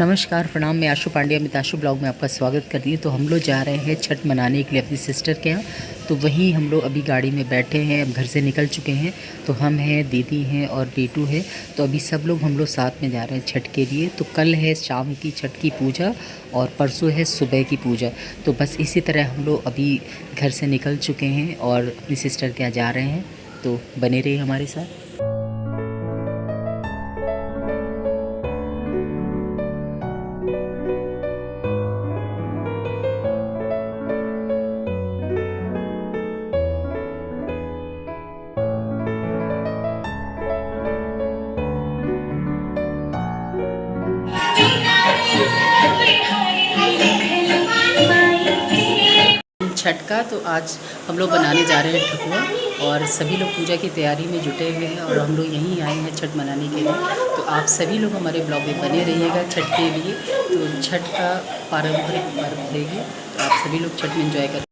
नमस्कार, प्रणाम। मैं आशु पांड्या मिताशु ब्लॉग में आपका स्वागत कर रही हूँ। तो हम लोग जा रहे हैं छठ मनाने के लिए अपनी सिस्टर के यहाँ। तो वहीं हम लोग अभी गाड़ी में बैठे हैं, अब घर से निकल चुके हैं। तो हम हैं, दीदी हैं और बेटू है। तो अभी सब लोग हम लोग साथ में जा रहे हैं छठ के लिए। तो कल है शाम की छठ की पूजा और परसों है सुबह की पूजा। तो बस इसी तरह हम लोग अभी घर से निकल चुके हैं और अपनी सिस्टर के यहाँ जा रहे हैं। तो बने रहिए हमारे साथ। छठ का तो आज हम लोग बनाने जा रहे हैं ठकुआ और सभी लोग पूजा की तैयारी में जुटे हुए हैं और हम लोग यहीं आए हैं छठ मनाने के लिए। तो आप सभी लोग हमारे ब्लॉग में बने रहिएगा छठ के लिए। तो छठ का पारंपरिक पर्व है ये, तो आप सभी लोग छठ में एंजॉय करें।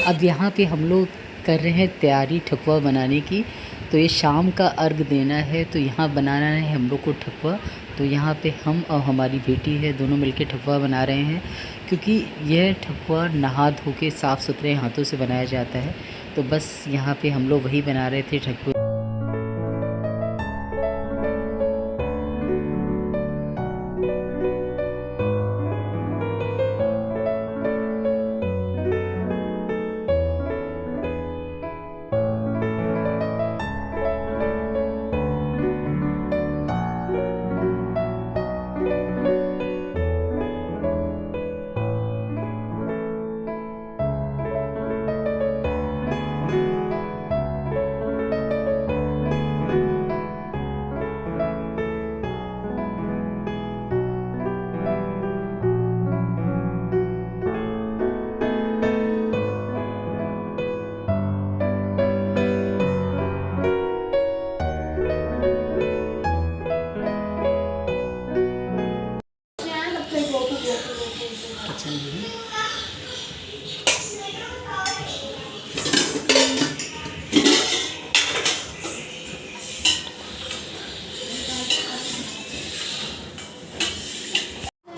अब यहाँ पे हम लोग कर रहे हैं तैयारी ठकुआ बनाने की। तो ये शाम का अर्घ देना है, तो यहाँ बनाना है हम लोग को ठकुआ। तो यहाँ पे हम और हमारी बेटी है दोनों मिलके ठकुआ बना रहे हैं, क्योंकि यह ठकुआ नहा धो के साफ़ सुथरे हाथों से बनाया जाता है। तो बस यहाँ पे हम लोग वही बना रहे थे ठकुआ।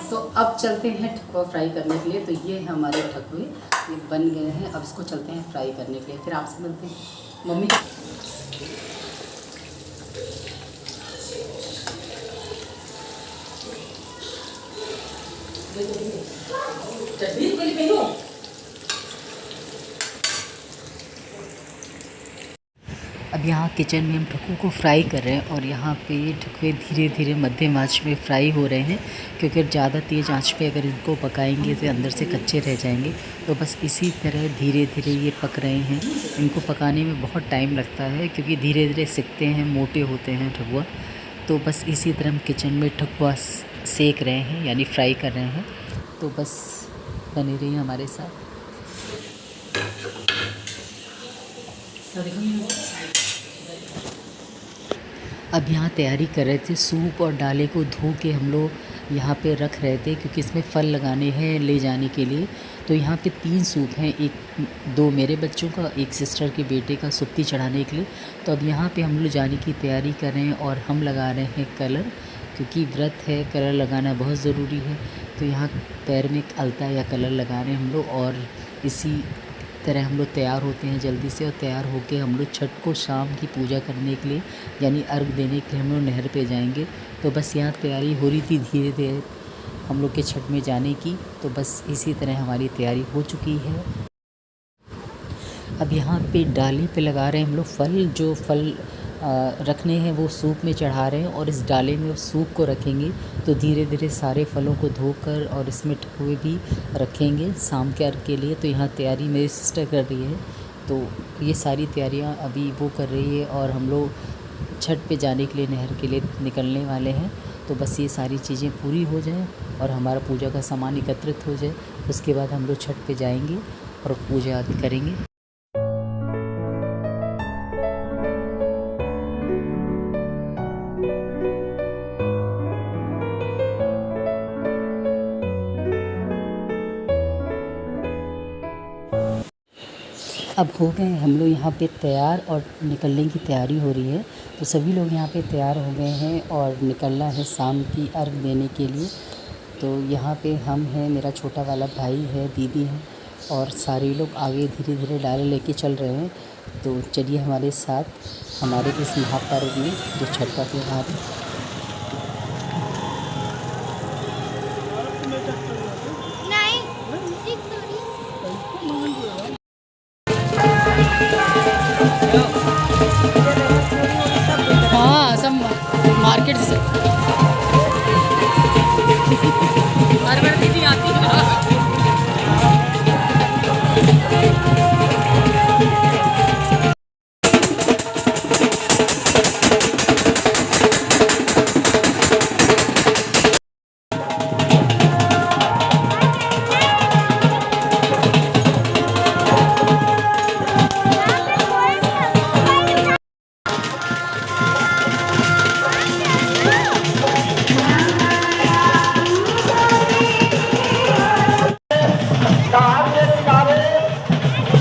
तो अब चलते हैं ठकुआ फ्राई करने के लिए। तो ये है हमारे ठकुए, ये बन गए हैं। अब इसको चलते हैं फ्राई करने के लिए, फिर आपसे मिलते हैं। मम्मी अब यहाँ किचन में हम ठकुए को फ्राई कर रहे हैं और यहाँ पे ठकुए धीरे धीरे मध्यम आंच में फ्राई हो रहे हैं, क्योंकि ज़्यादा तेज़ आंच पे अगर इनको पकाएंगे तो अंदर से कच्चे रह जाएंगे। तो बस इसी तरह धीरे धीरे ये पक रहे हैं। इनको पकाने में बहुत टाइम लगता है, क्योंकि धीरे धीरे सिकते हैं, मोटे होते हैं ठकुआ। तो बस इसी तरह हम किचन में ठकुआ सेक रहे हैं, यानी फ्राई कर रहे हैं। तो बस बने रहिए हमारे साथ। अब यहाँ तैयारी कर रहे थे, सूप और डाले को धो के हम लोग यहाँ पे रख रहे थे, क्योंकि इसमें फल लगाने हैं ले जाने के लिए। तो यहाँ पे 3 सूप हैं, दो मेरे बच्चों का, एक सिस्टर के बेटे का, सुप्ती चढ़ाने के लिए। तो अब यहाँ पे हम लोग जाने की तैयारी कर रहे हैं और हम लगा रहे हैं कलर, क्योंकि व्रत है, कलर लगाना बहुत ज़रूरी है। तो यहाँ पैर में अलता या कलर लगा रहे हैं हम लोग, और इसी तरह हम लोग तैयार होते हैं जल्दी से। और तैयार होके हम लोग छठ को शाम की पूजा करने के लिए, यानी अर्घ देने के लिए हम लोग नहर पे जाएंगे। तो बस यहाँ तैयारी हो रही थी धीरे धीरे हम लोग के छठ में जाने की। तो बस इसी तरह हमारी तैयारी हो चुकी है। अब यहाँ पे डाली पे लगा रहे हैं हम लोग फल। जो फल रखने हैं वो सूप में चढ़ा रहे हैं, और इस डाले में सूप को रखेंगे। तो धीरे धीरे सारे फलों को धोकर और इसमें ठकुए भी रखेंगे शाम के अर्घ के लिए। तो यहाँ तैयारी मेरी सिस्टर कर रही है। तो ये सारी तैयारियाँ अभी वो कर रही है, और हम लोग छठ पे जाने के लिए नहर के लिए निकलने वाले हैं। तो बस ये सारी चीज़ें पूरी हो जाएं और हमारा पूजा का सामान एकत्रित हो जाए, उसके बाद हम लोग छठ पे जाएंगे और पूजा आदि करेंगे। अब हो गए हम लोग यहाँ पे तैयार और निकलने की तैयारी हो रही है। तो सभी लोग यहाँ पे तैयार हो गए हैं और निकलना है शाम की अर्घ देने के लिए। तो यहाँ पे हम हैं, मेरा छोटा वाला भाई है, दीदी है और सारे लोग आगे धीरे धीरे डाले लेके चल रहे हैं। तो चलिए हमारे साथ हमारे इस महापर्व में जो छठ का त्यौहार है। हाँ, सब मार्केट से हर बार दीदी आती है।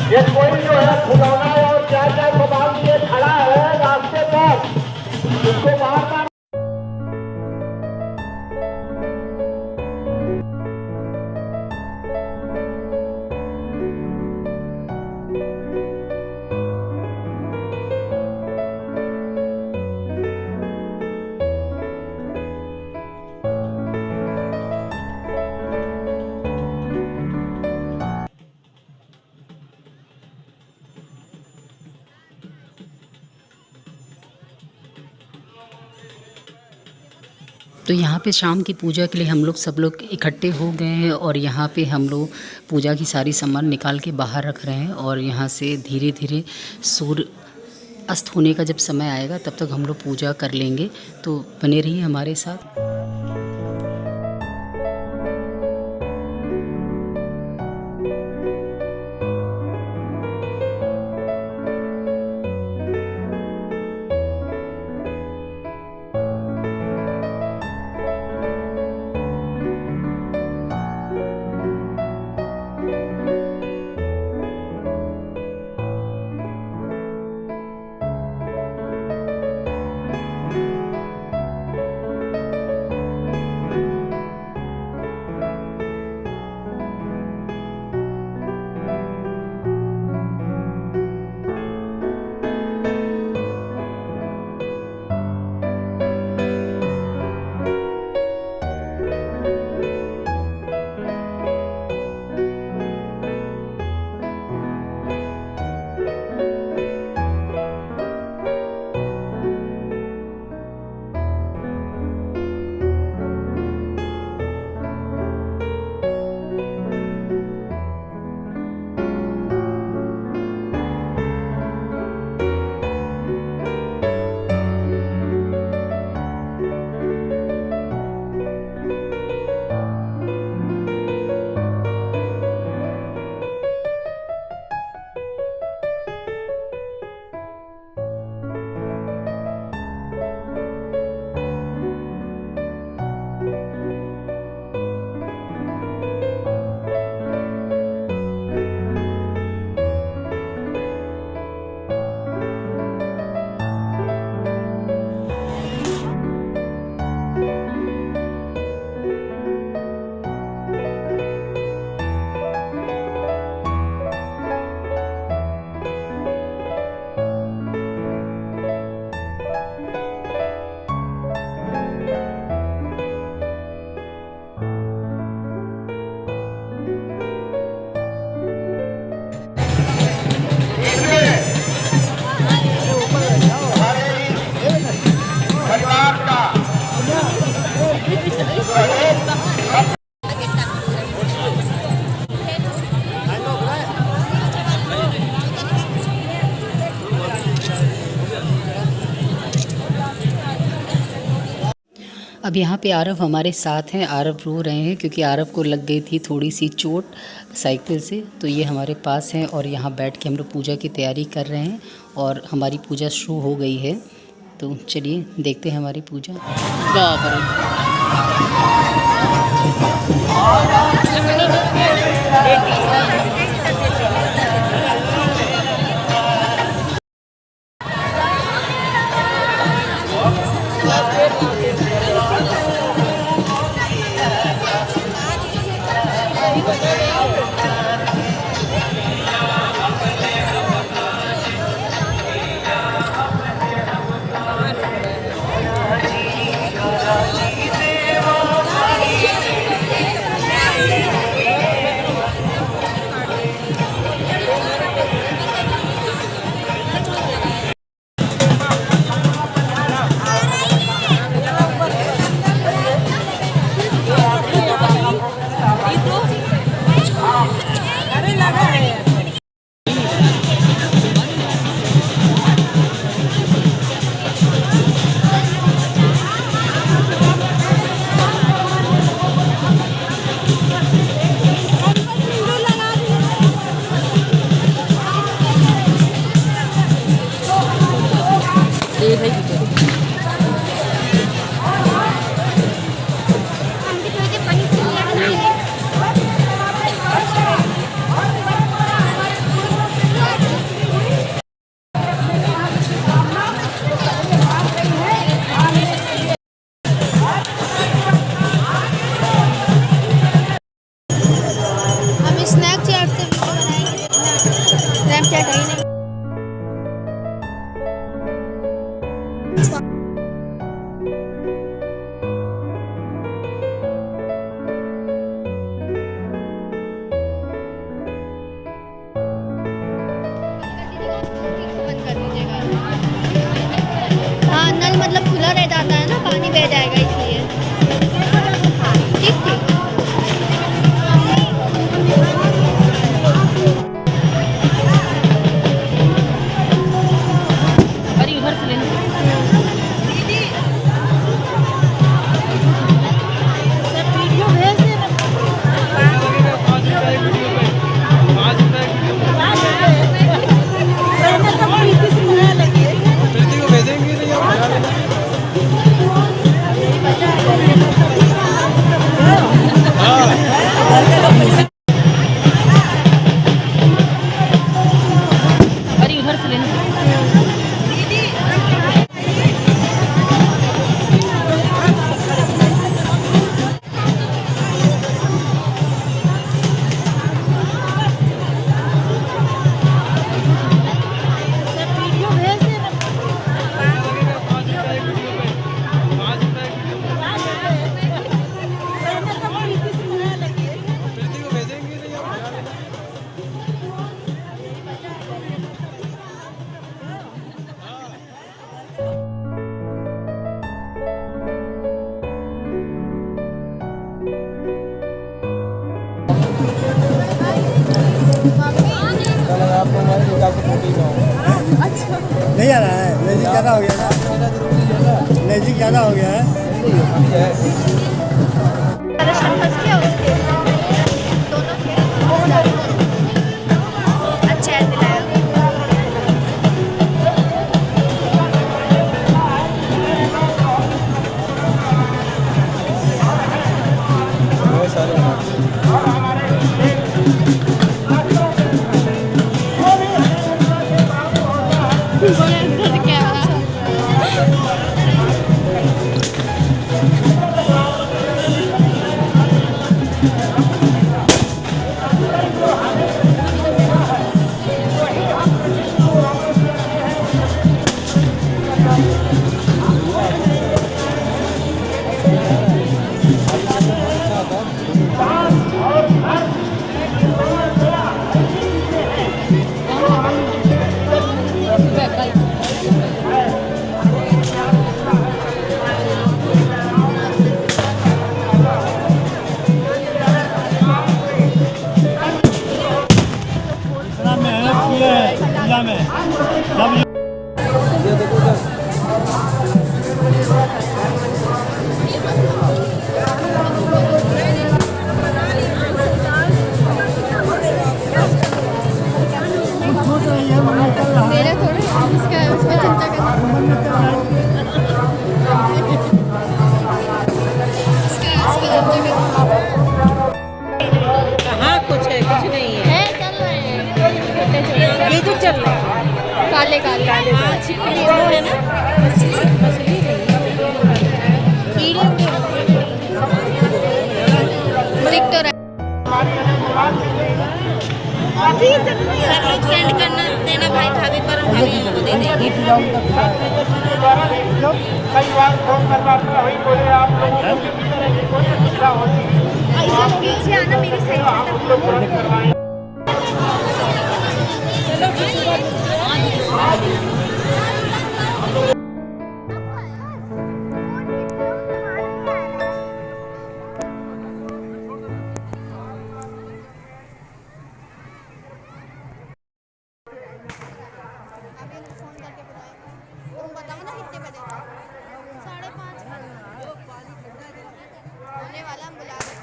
ये कोई जो है खिलौना और चाय चाय मोबाइल लिए खड़ा है रास्ते पर, उसको बाहर का तो यहाँ पे शाम की पूजा के लिए हम लोग सब लोग इकट्ठे हो गए हैं और यहाँ पे हम लोग पूजा की सारी सामान निकाल के बाहर रख रहे हैं। और यहाँ से धीरे धीरे सूर्य अस्त होने का जब समय आएगा तब तक हम लोग पूजा कर लेंगे। तो बने रहिए हमारे साथ। अब यहाँ पे आरव हमारे साथ हैं। आरव रो रहे हैं क्योंकि आरव को लग गई थी थोड़ी सी चोट साइकिल से। तो ये हमारे पास हैं और यहाँ बैठ के हम लोग पूजा की तैयारी कर रहे हैं और हमारी पूजा शुरू हो गई है। तो चलिए देखते हैं हमारी पूजा। स्नैपचैट है ही नहीं। बंद कर दीजिएगा। हाँ, नल मतलब खुला रह जाता है ना, पानी बह जाएगा इसलिए। ठीक ठीक। अरे उधर से लेना। वीडियो भेज देना। प्रीति को भेजेंगे नहीं आप भगा लेना। अरे उधर से लेना। वीडियो भेज देना। प्रीति को भेजेंगे नहीं आप भगा लेना। आप मोबाइल निकाल के फोटो खिंचाओ। नहीं आ रहा है, लेजिक ज़्यादा हो गया ना, लेजिक ज़्यादा हो गया है। परेशान फंस गया उसके दोनों थे। अच्छा याद दिलाया। बहुत सारे इतना मेहनत किए हैं पूजा में, सब ये देखो इधर। मेरे थोड़े उसका चिंता कहाँ कुछ है, कुछ नहीं है। चल रहे हैं ये जो चल रहा है काले काले हाँ, छिपकली वो है ना, मछली मछली कीड़े दिख तो रहा सब लोग सेंड करना देना भाई भाभी पर, हम भाभी हमको दे देंगे। कई बार फोन करना पड़ा, वही बोले आप लोगों को किसी तरह की कोई सुविधा होती है ऐसे पीछे आना मेरी तो साइड हम उन लोग तुरंत करवाएं। अभी उनको फोन करके बुलाएंगे, तुम बताओ ना कितने बजे 5:30 होने वाला, हम बुला रहे हैं।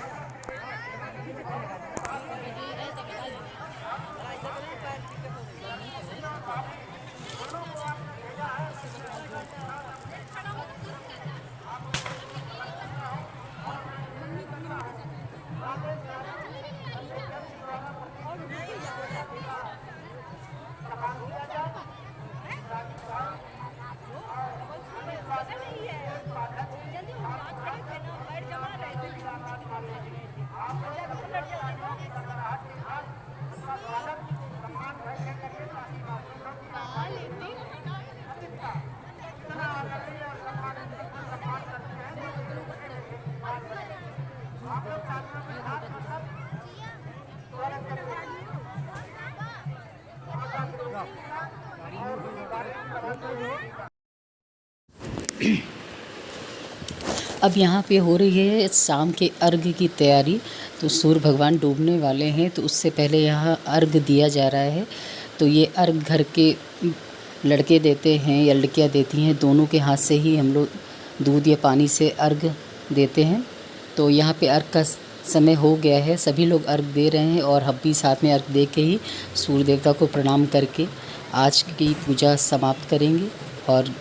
अब यहाँ पे हो रही है शाम के अर्घ की तैयारी। तो सूर्य भगवान डूबने वाले हैं, तो उससे पहले यहाँ अर्घ दिया जा रहा है। तो ये अर्घ घर के लड़के देते हैं या लड़कियाँ देती हैं, दोनों के हाथ से ही हम लोग दूध या पानी से अर्घ देते हैं। तो यहाँ पे अर्घ का समय हो गया है, सभी लोग अर्घ दे रहे हैं और हम भी साथ में अर्घ दे के ही सूर्य देवता को प्रणाम करके आज की पूजा समाप्त करेंगे। और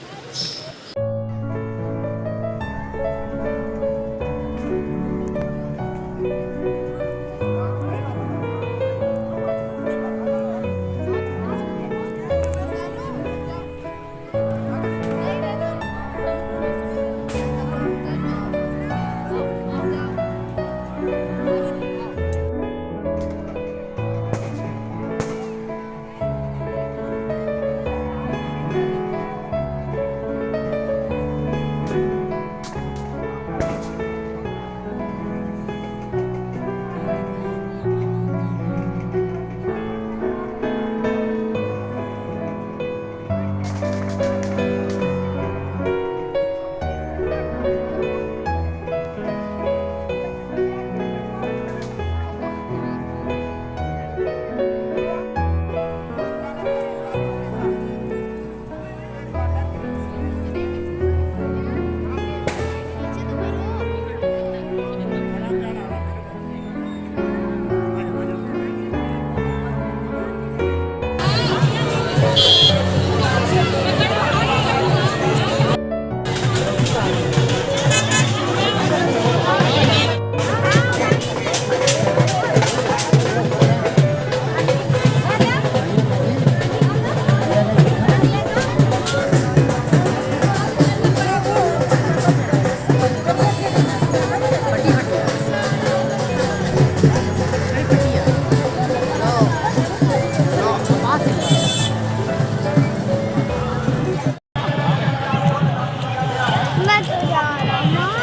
मैं तो जा रहा हूँ।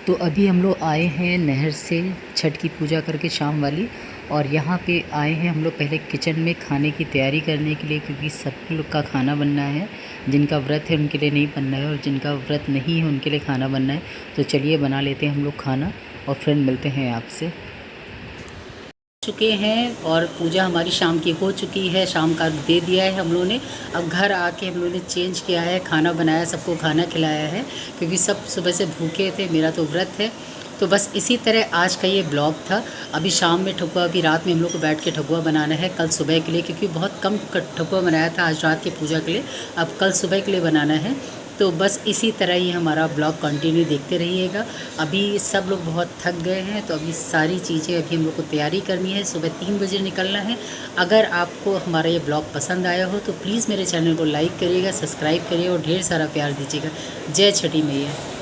तो अभी हम लोग आए हैं नहर से छठ की पूजा करके शाम वाली, और यहाँ पे आए हैं हम लोग पहले किचन में खाने की तैयारी करने के लिए, क्योंकि सब लोग का खाना बनना है। जिनका व्रत है उनके लिए नहीं बनना है और जिनका व्रत नहीं है उनके लिए खाना बनना है। तो चलिए बना लेते हैं हम लोग खाना और फिर मिलते हैं आपसे। चुके हैं और पूजा हमारी शाम की हो चुकी है, शाम का दे दिया है हम लोगों ने। अब घर आके हम लोगों ने चेंज किया है, खाना बनाया, सबको खाना खिलाया है, क्योंकि सब सुबह से भूखे थे, मेरा तो व्रत है। तो बस इसी तरह आज का ये ब्लॉग था। अभी शाम में ठकुआ, अभी रात में हम लोग को बैठ के ठकुआ बनाना है कल सुबह के लिए, क्योंकि बहुत कम ठकुआ बनाया था आज रात की पूजा के लिए, अब कल सुबह के लिए बनाना है। तो बस इसी तरह ही हमारा ब्लॉग कंटिन्यू देखते रहिएगा। अभी सब लोग बहुत थक गए हैं, तो अभी सारी चीज़ें अभी हम लोग को तैयारी करनी है, सुबह 3 बजे निकलना है। अगर आपको हमारा ये ब्लॉग पसंद आया हो तो प्लीज़ मेरे चैनल को लाइक करिएगा, सब्सक्राइब करिए और ढेर सारा प्यार दीजिएगा। जय छठी मैया।